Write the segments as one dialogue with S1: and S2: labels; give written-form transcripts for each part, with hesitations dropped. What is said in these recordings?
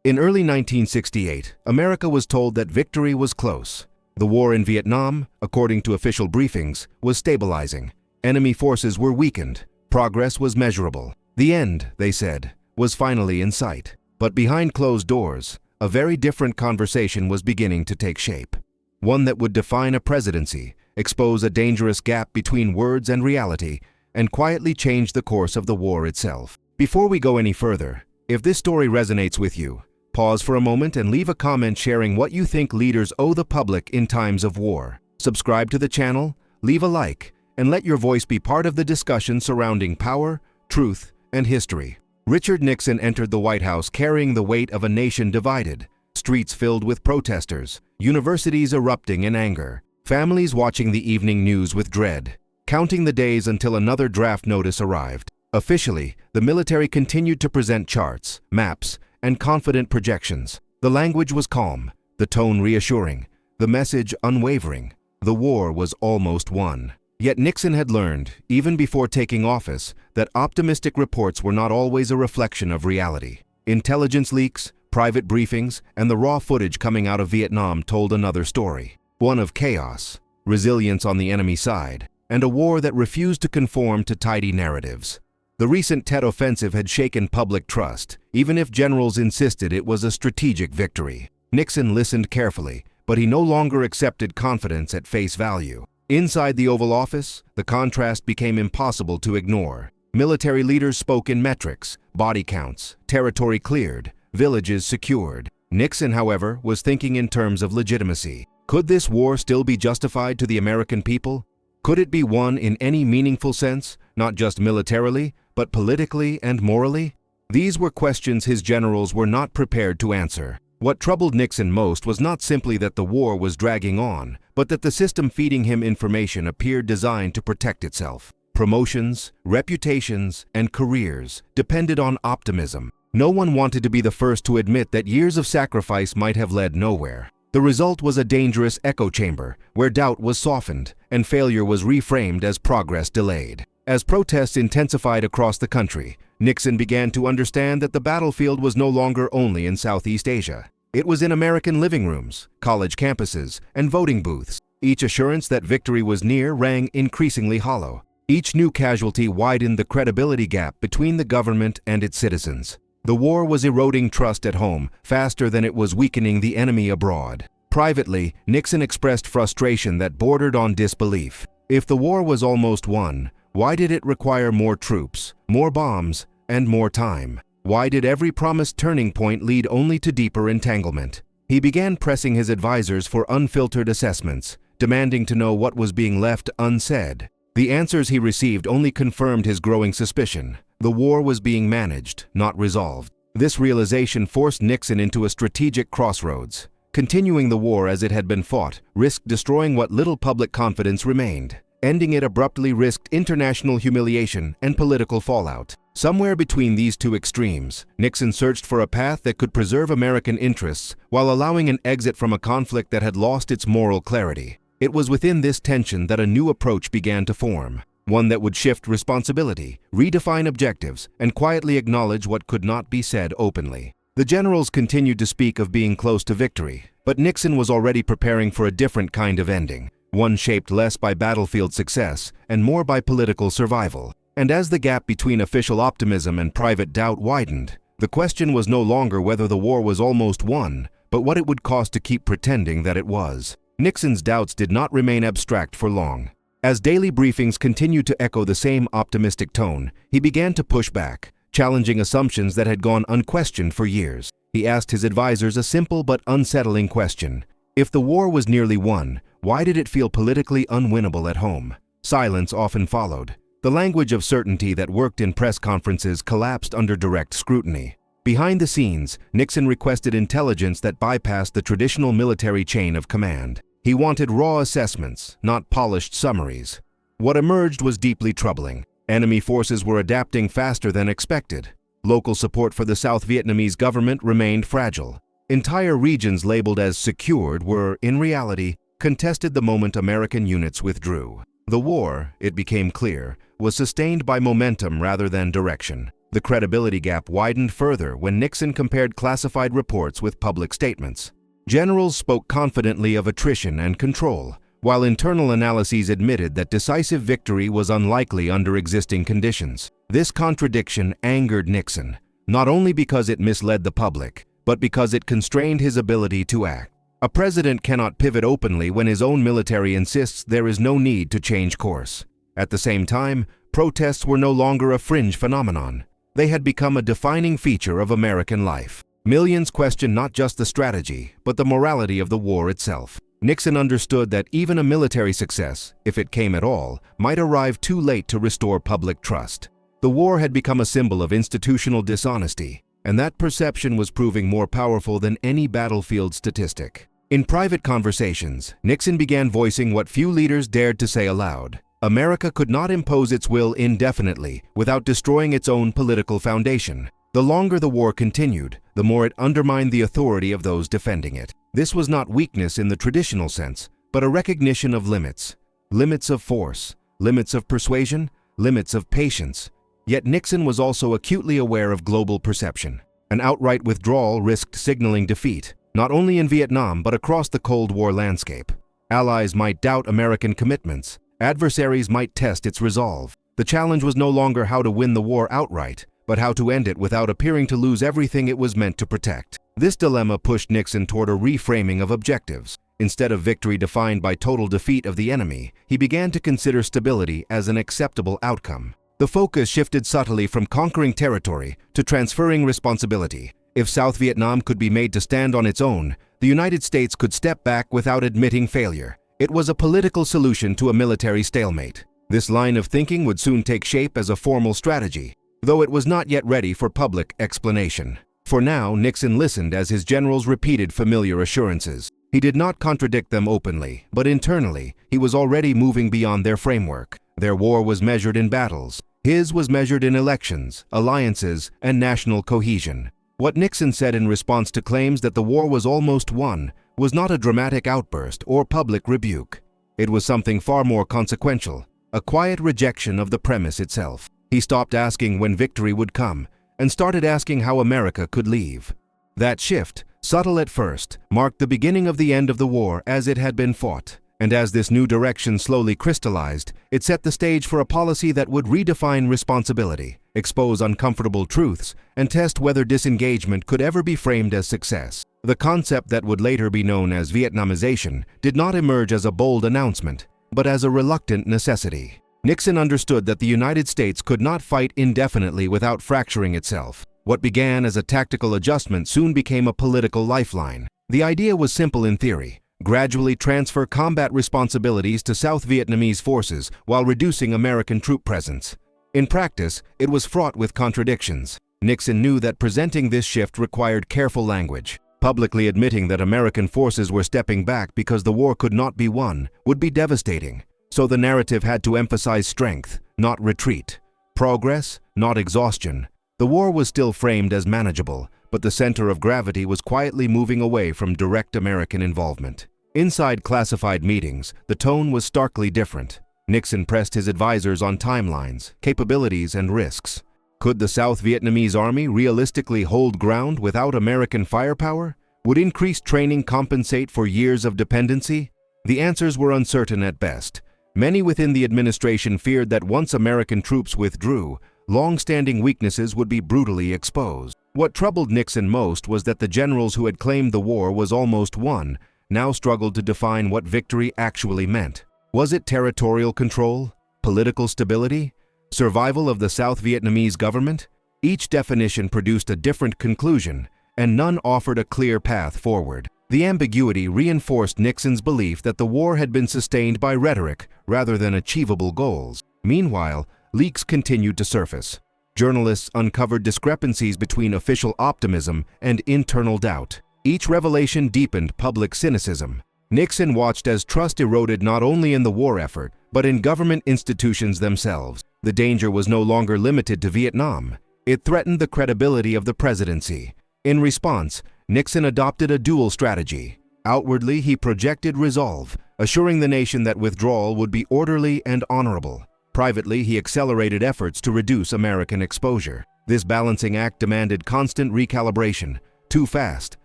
S1: In early 1968, America was told that victory was close. The war in Vietnam, according to official briefings, was stabilizing. Enemy forces were weakened. Progress was measurable. The end, they said, was finally in sight. But behind closed doors, a very different conversation was beginning to take shape. One that would define a presidency, expose a dangerous gap between words and reality, and quietly change the course of the war itself. Before we go any further, if this story resonates with you, pause for a moment and leave a comment sharing what you think leaders owe the public in times of war. Subscribe to the channel, leave a like, and let your voice be part of the discussion surrounding power, truth, and history. Richard Nixon entered the White House carrying the weight of a nation divided, streets filled with protesters, universities erupting in anger, families watching the evening news with dread, counting the days until another draft notice arrived. Officially, the military continued to present charts, maps, and confident projections. The language was calm, the tone reassuring, the message unwavering. The war was almost won. Yet Nixon had learned, even before taking office, that optimistic reports were not always a reflection of reality. Intelligence leaks, private briefings, and the raw footage coming out of Vietnam told another story. One of chaos, resilience on the enemy side, and a war that refused to conform to tidy narratives. The recent Tet Offensive had shaken public trust, even if generals insisted it was a strategic victory. Nixon listened carefully, but he no longer accepted confidence at face value. Inside the Oval Office, the contrast became impossible to ignore. Military leaders spoke in metrics, body counts, territory cleared, villages secured. Nixon, however, was thinking in terms of legitimacy. Could this war still be justified to the American people? Could it be won in any meaningful sense, not just militarily, but politically and morally? These were questions his generals were not prepared to answer. What troubled Nixon most was not simply that the war was dragging on, but that the system feeding him information appeared designed to protect itself. Promotions, reputations, and careers depended on optimism. No one wanted to be the first to admit that years of sacrifice might have led nowhere. The result was a dangerous echo chamber, where doubt was softened and failure was reframed as progress delayed. As protests intensified across the country, Nixon began to understand that the battlefield was no longer only in Southeast Asia. It was in American living rooms, college campuses, and voting booths. Each assurance that victory was near rang increasingly hollow. Each new casualty widened the credibility gap between the government and its citizens. The war was eroding trust at home faster than it was weakening the enemy abroad. Privately, Nixon expressed frustration that bordered on disbelief. If the war was almost won, why did it require more troops, more bombs, and more time? Why did every promised turning point lead only to deeper entanglement? He began pressing his advisors for unfiltered assessments, demanding to know what was being left unsaid. The answers he received only confirmed his growing suspicion. The war was being managed, not resolved. This realization forced Nixon into a strategic crossroads. Continuing the war as it had been fought risked destroying what little public confidence remained. Ending it abruptly risked international humiliation and political fallout. Somewhere between these two extremes, Nixon searched for a path that could preserve American interests while allowing an exit from a conflict that had lost its moral clarity. It was within this tension that a new approach began to form. One that would shift responsibility, redefine objectives, and quietly acknowledge what could not be said openly. The generals continued to speak of being close to victory, but Nixon was already preparing for a different kind of ending. One shaped less by battlefield success and more by political survival. And as the gap between official optimism and private doubt widened, the question was no longer whether the war was almost won, but what it would cost to keep pretending that it was. Nixon's doubts did not remain abstract for long. As daily briefings continued to echo the same optimistic tone, he began to push back, challenging assumptions that had gone unquestioned for years. He asked his advisors a simple but unsettling question. If the war was nearly won, why did it feel politically unwinnable at home? Silence often followed. The language of certainty that worked in press conferences collapsed under direct scrutiny. Behind the scenes, Nixon requested intelligence that bypassed the traditional military chain of command. He wanted raw assessments, not polished summaries. What emerged was deeply troubling. Enemy forces were adapting faster than expected. Local support for the South Vietnamese government remained fragile. Entire regions labeled as secured were, in reality, contested the moment American units withdrew. The war, it became clear, was sustained by momentum rather than direction. The credibility gap widened further when Nixon compared classified reports with public statements. Generals spoke confidently of attrition and control, while internal analyses admitted that decisive victory was unlikely under existing conditions. This contradiction angered Nixon, not only because it misled the public, but because it constrained his ability to act. A president cannot pivot openly when his own military insists there is no need to change course. At the same time, protests were no longer a fringe phenomenon. They had become a defining feature of American life. Millions questioned not just the strategy, but the morality of the war itself. Nixon understood that even a military success, if it came at all, might arrive too late to restore public trust. The war had become a symbol of institutional dishonesty, and that perception was proving more powerful than any battlefield statistic. In private conversations, Nixon began voicing what few leaders dared to say aloud. America could not impose its will indefinitely without destroying its own political foundation. The longer the war continued, the more it undermined the authority of those defending it. This was not weakness in the traditional sense, but a recognition of limits. Limits of force, limits of persuasion, limits of patience. Yet Nixon was also acutely aware of global perception. An outright withdrawal risked signaling defeat, not only in Vietnam but across the Cold War landscape. Allies might doubt American commitments. Adversaries might test its resolve. The challenge was no longer how to win the war outright, but how to end it without appearing to lose everything it was meant to protect. This dilemma pushed Nixon toward a reframing of objectives. Instead of victory defined by total defeat of the enemy, he began to consider stability as an acceptable outcome. The focus shifted subtly from conquering territory to transferring responsibility. If South Vietnam could be made to stand on its own, the United States could step back without admitting failure. It was a political solution to a military stalemate. This line of thinking would soon take shape as a formal strategy, though it was not yet ready for public explanation. For now, Nixon listened as his generals repeated familiar assurances. He did not contradict them openly, but internally, he was already moving beyond their framework. Their war was measured in battles. His was measured in elections, alliances, and national cohesion. What Nixon said in response to claims that the war was almost won was not a dramatic outburst or public rebuke. It was something far more consequential, a quiet rejection of the premise itself. He stopped asking when victory would come and started asking how America could leave. That shift, subtle at first, marked the beginning of the end of the war as it had been fought. And as this new direction slowly crystallized, it set the stage for a policy that would redefine responsibility, expose uncomfortable truths, and test whether disengagement could ever be framed as success. The concept that would later be known as Vietnamization did not emerge as a bold announcement, but as a reluctant necessity. Nixon understood that the United States could not fight indefinitely without fracturing itself. What began as a tactical adjustment soon became a political lifeline. The idea was simple in theory: gradually transfer combat responsibilities to South Vietnamese forces while reducing American troop presence. In practice, it was fraught with contradictions. Nixon knew that presenting this shift required careful language. Publicly admitting that American forces were stepping back because the war could not be won would be devastating. So the narrative had to emphasize strength, not retreat. Progress, not exhaustion. The war was still framed as manageable, but the center of gravity was quietly moving away from direct American involvement. Inside classified meetings, the tone was starkly different. Nixon pressed his advisors on timelines, capabilities, and risks. Could the South Vietnamese army realistically hold ground without American firepower? Would increased training compensate for years of dependency? The answers were uncertain at best. Many within the administration feared that once American troops withdrew, long-standing weaknesses would be brutally exposed. What troubled Nixon most was that the generals who had claimed the war was almost won now struggled to define what victory actually meant. Was it territorial control? Political stability? Survival of the South Vietnamese government? Each definition produced a different conclusion, and none offered a clear path forward. The ambiguity reinforced Nixon's belief that the war had been sustained by rhetoric rather than achievable goals. Meanwhile, leaks continued to surface. Journalists uncovered discrepancies between official optimism and internal doubt. Each revelation deepened public cynicism. Nixon watched as trust eroded not only in the war effort, but in government institutions themselves. The danger was no longer limited to Vietnam. It threatened the credibility of the presidency. In response, Nixon adopted a dual strategy. Outwardly, he projected resolve, assuring the nation that withdrawal would be orderly and honorable. Privately, he accelerated efforts to reduce American exposure. This balancing act demanded constant recalibration. Too fast,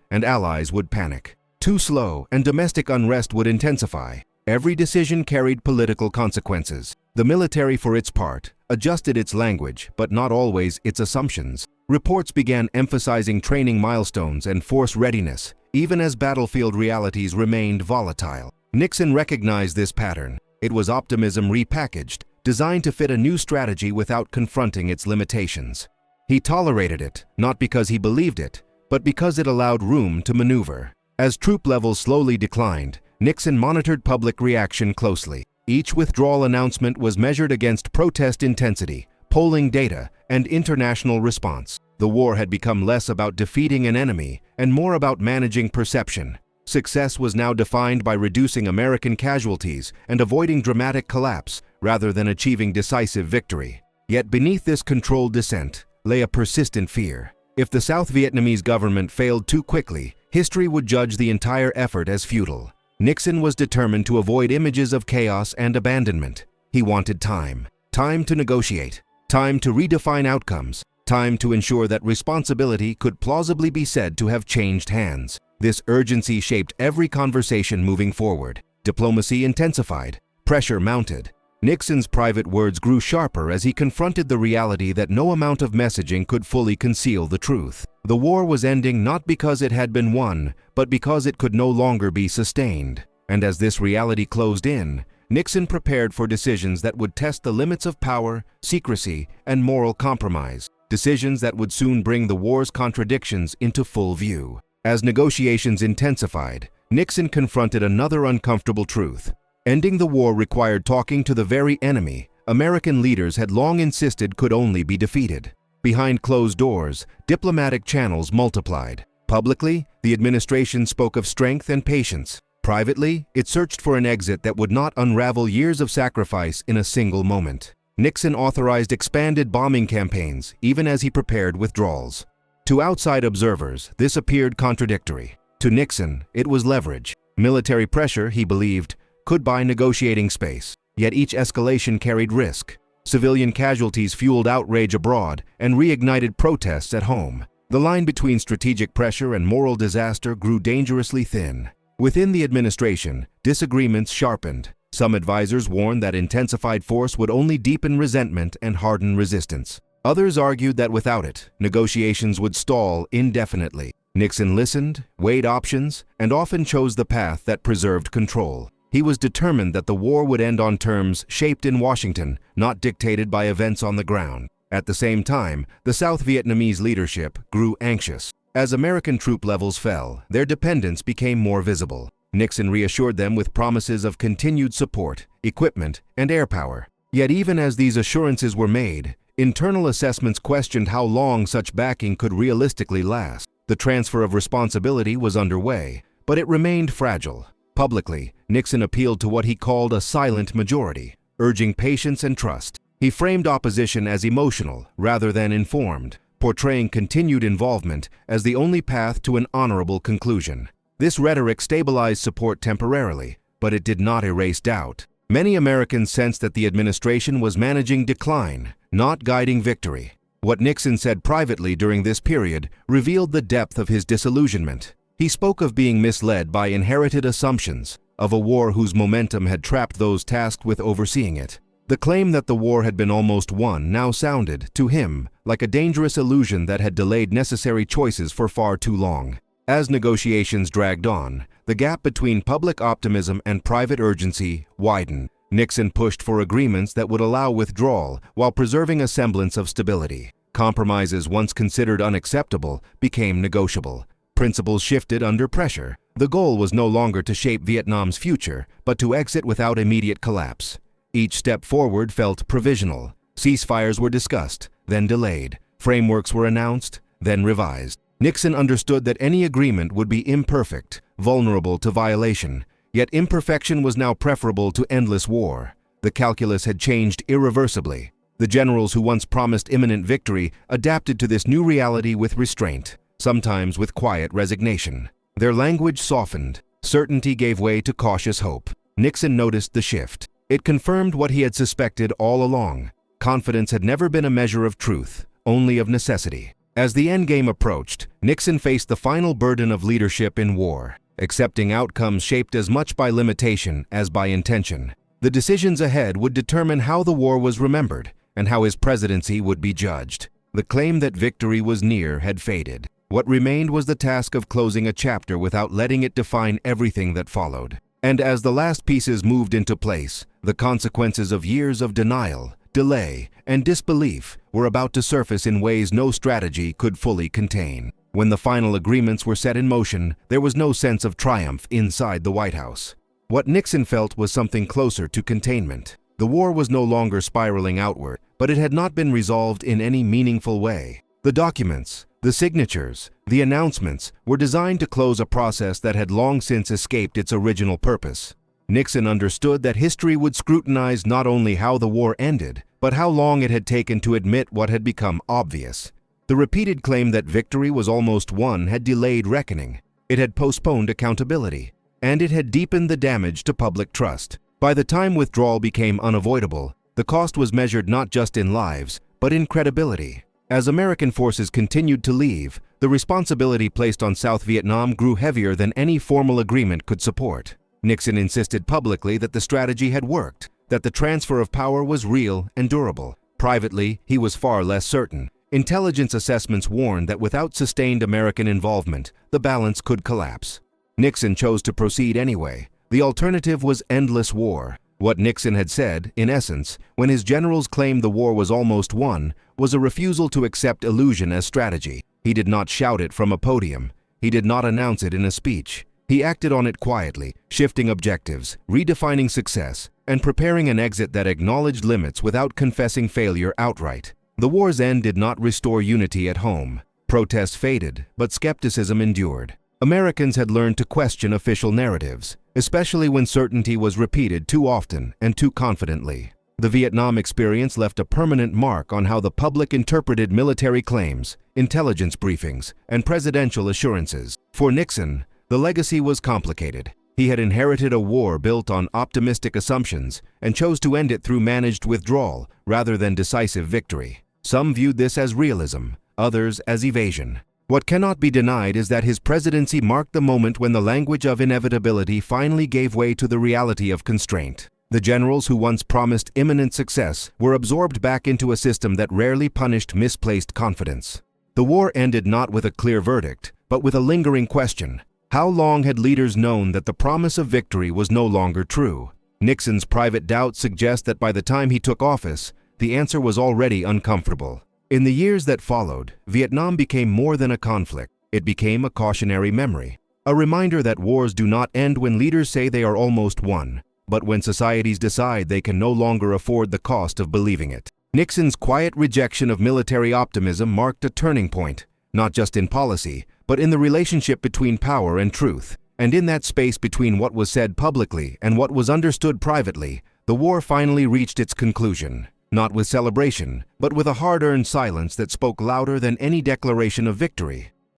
S1: and allies would panic. Too slow, and domestic unrest would intensify. Every decision carried political consequences. The military, for its part, adjusted its language, but not always its assumptions. Reports began emphasizing training milestones and force readiness, even as battlefield realities remained volatile. Nixon recognized this pattern. It was optimism repackaged, designed to fit a new strategy without confronting its limitations. He tolerated it, not because he believed it, but because it allowed room to maneuver. As troop levels slowly declined, Nixon monitored public reaction closely. Each withdrawal announcement was measured against protest intensity, polling data, and international response. The war had become less about defeating an enemy and more about managing perception. Success was now defined by reducing American casualties and avoiding dramatic collapse rather than achieving decisive victory. Yet beneath this controlled descent lay a persistent fear. If the South Vietnamese government failed too quickly, history would judge the entire effort as futile. Nixon was determined to avoid images of chaos and abandonment. He wanted time. Time to negotiate. Time to redefine outcomes. Time to ensure that responsibility could plausibly be said to have changed hands. This urgency shaped every conversation moving forward. Diplomacy intensified. Pressure mounted. Nixon's private words grew sharper as he confronted the reality that no amount of messaging could fully conceal the truth. The war was ending not because it had been won, but because it could no longer be sustained. And as this reality closed in, Nixon prepared for decisions that would test the limits of power, secrecy, and moral compromise. Decisions that would soon bring the war's contradictions into full view. As negotiations intensified, Nixon confronted another uncomfortable truth. Ending the war required talking to the very enemy American leaders had long insisted could only be defeated. Behind closed doors, diplomatic channels multiplied. Publicly, the administration spoke of strength and patience. Privately, it searched for an exit that would not unravel years of sacrifice in a single moment. Nixon authorized expanded bombing campaigns, even as he prepared withdrawals. To outside observers, this appeared contradictory. To Nixon, it was leverage. Military pressure, he believed, could buy negotiating space. Yet each escalation carried risk. Civilian casualties fueled outrage abroad and reignited protests at home. The line between strategic pressure and moral disaster grew dangerously thin. Within the administration, disagreements sharpened. Some advisors warned that intensified force would only deepen resentment and harden resistance. Others argued that without it, negotiations would stall indefinitely. Nixon listened, weighed options, and often chose the path that preserved control. He was determined that the war would end on terms shaped in Washington, not dictated by events on the ground. At the same time, the South Vietnamese leadership grew anxious. As American troop levels fell, their dependence became more visible. Nixon reassured them with promises of continued support, equipment, and air power. Yet even as these assurances were made, internal assessments questioned how long such backing could realistically last. The transfer of responsibility was underway, but it remained fragile. Publicly, Nixon appealed to what he called a silent majority, urging patience and trust. He framed opposition as emotional rather than informed, portraying continued involvement as the only path to an honorable conclusion. This rhetoric stabilized support temporarily, but it did not erase doubt. Many Americans sensed that the administration was managing decline, not guiding victory. What Nixon said privately during this period revealed the depth of his disillusionment. He spoke of being misled by inherited assumptions, of a war whose momentum had trapped those tasked with overseeing it. The claim that the war had been almost won now sounded, to him, like a dangerous illusion that had delayed necessary choices for far too long. As negotiations dragged on, the gap between public optimism and private urgency widened. Nixon pushed for agreements that would allow withdrawal while preserving a semblance of stability. Compromises once considered unacceptable became negotiable. Principles shifted under pressure. The goal was no longer to shape Vietnam's future, but to exit without immediate collapse. Each step forward felt provisional. Ceasefires were discussed, then delayed. Frameworks were announced, then revised. Nixon understood that any agreement would be imperfect, vulnerable to violation. Yet imperfection was now preferable to endless war. The calculus had changed irreversibly. The generals who once promised imminent victory adapted to this new reality with restraint, sometimes with quiet resignation. Their language softened. Certainty gave way to cautious hope. Nixon noticed the shift. It confirmed what he had suspected all along. Confidence had never been a measure of truth, only of necessity. As the endgame approached, Nixon faced the final burden of leadership in war, accepting outcomes shaped as much by limitation as by intention. The decisions ahead would determine how the war was remembered and how his presidency would be judged. The claim that victory was near had faded. What remained was the task of closing a chapter without letting it define everything that followed. And as the last pieces moved into place, the consequences of years of denial, delay, and disbelief were about to surface in ways no strategy could fully contain. When the final agreements were set in motion, there was no sense of triumph inside the White House. What Nixon felt was something closer to containment. The war was no longer spiraling outward, but it had not been resolved in any meaningful way. The documents, the signatures, the announcements were designed to close a process that had long since escaped its original purpose. Nixon understood that history would scrutinize not only how the war ended, but how long it had taken to admit what had become obvious. The repeated claim that victory was almost won had delayed reckoning. It had postponed accountability, and it had deepened the damage to public trust. By the time withdrawal became unavoidable, the cost was measured not just in lives, but in credibility. As American forces continued to leave, the responsibility placed on South Vietnam grew heavier than any formal agreement could support. Nixon insisted publicly that the strategy had worked, that the transfer of power was real and durable. Privately, he was far less certain. Intelligence assessments warned that without sustained American involvement, the balance could collapse. Nixon chose to proceed anyway. The alternative was endless war. What Nixon had said, in essence, when his generals claimed the war was almost won, was a refusal to accept illusion as strategy. He did not shout it from a podium. He did not announce it in a speech. He acted on it quietly, shifting objectives, redefining success, and preparing an exit that acknowledged limits without confessing failure outright. The war's end did not restore unity at home. Protests faded, but skepticism endured. Americans had learned to question official narratives, especially when certainty was repeated too often and too confidently. The Vietnam experience left a permanent mark on how the public interpreted military claims, intelligence briefings, and presidential assurances. For Nixon, the legacy was complicated. He had inherited a war built on optimistic assumptions and chose to end it through managed withdrawal rather than decisive victory. Some viewed this as realism, others as evasion. What cannot be denied is that his presidency marked the moment when the language of inevitability finally gave way to the reality of constraint. The generals who once promised imminent success were absorbed back into a system that rarely punished misplaced confidence. The war ended not with a clear verdict, but with a lingering question. How long had leaders known that the promise of victory was no longer true? Nixon's private doubts suggest that by the time he took office, the answer was already uncomfortable. In the years that followed, Vietnam became more than a conflict. It became a cautionary memory, a reminder that wars do not end when leaders say they are almost won, but when societies decide they can no longer afford the cost of believing it. Nixon's quiet rejection of military optimism marked a turning point, not just in policy, but in the relationship between power and truth. And in that space between what was said publicly and what was understood privately, the war finally reached its conclusion. Not with celebration, but with a hard-earned silence that spoke louder than any declaration of victory.